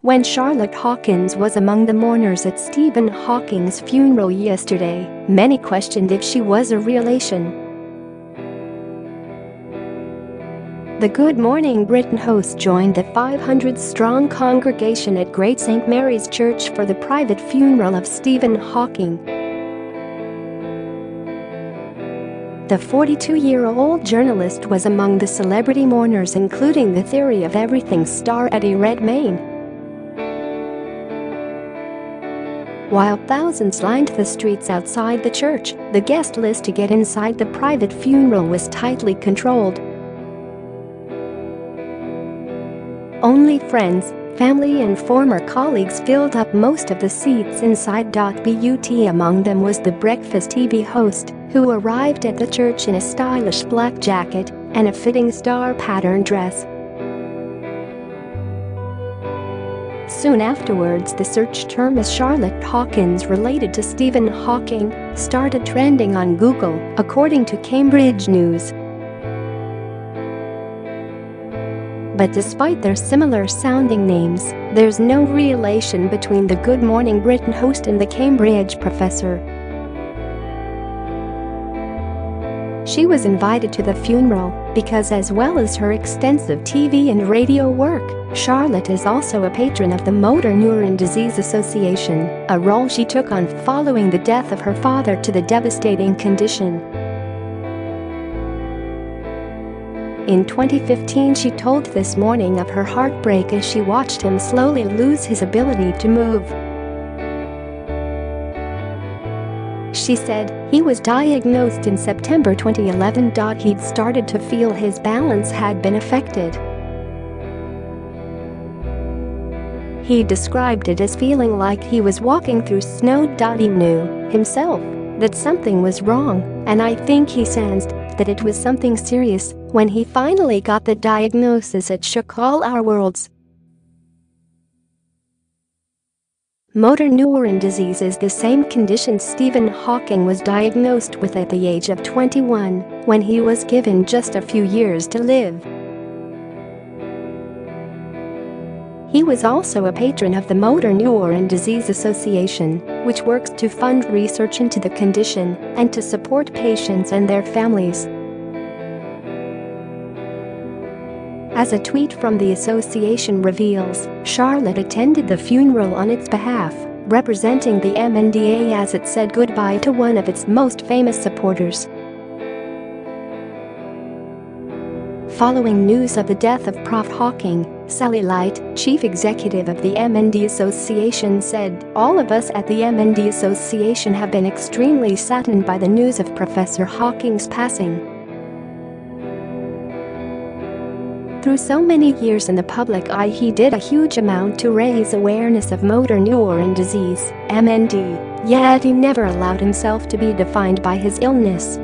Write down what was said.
When Charlotte Hawkins was among the mourners at Stephen Hawking's funeral yesterday, many questioned if she was a relation. The Good Morning Britain host joined the 500-strong congregation at Great St. Mary's Church for the private funeral of Stephen Hawking. The 42-year-old journalist was among the celebrity mourners, including the Theory of Everything star Eddie Redmayne. While thousands lined the streets outside the church, the guest list to get inside the private funeral was tightly controlled. Only friends, family and former colleagues filled up most of the seats inside.But. Among them was the breakfast TV host, who arrived at the church in a stylish black jacket and a fitting star pattern dress. Soon afterwards, the search term as Charlotte Hawkins related to Stephen Hawking started trending on Google, according to Cambridge News. But despite their similar-sounding names, there's no relation between the Good Morning Britain host and the Cambridge professor. She was invited to the funeral because, as well as her extensive TV and radio work, Charlotte is also a patron of the Motor Neurone Disease Association, a role she took on following the death of her father to the devastating condition. In 2015, she told This Morning of her heartbreak as she watched him slowly lose his ability to move. She said, "He was diagnosed in September 2011. He'd started to feel his balance had been affected. He described it as feeling like he was walking through snow. He knew, himself, that something was wrong, and I think he sensed that it was something serious. When he finally got the diagnosis, it shook all our worlds." Motor Neurone disease is the same condition Stephen Hawking was diagnosed with at the age of 21, when he was given just a few years to live. He was also a patron of the Motor Neurone Disease Association, which works to fund research into the condition and to support patients and their families. As a tweet from the association reveals, Charlotte attended the funeral on its behalf, representing the MNDA as it said goodbye to one of its most famous supporters. Following news of the death of Prof Hawking, Sally Light, chief executive of the MND Association, said, "All of us at the MND Association have been extremely saddened by the news of Professor Hawking's passing. Through so many years in the public eye, he did a huge amount to raise awareness of motor neurone disease, MND, yet he never allowed himself to be defined by his illness."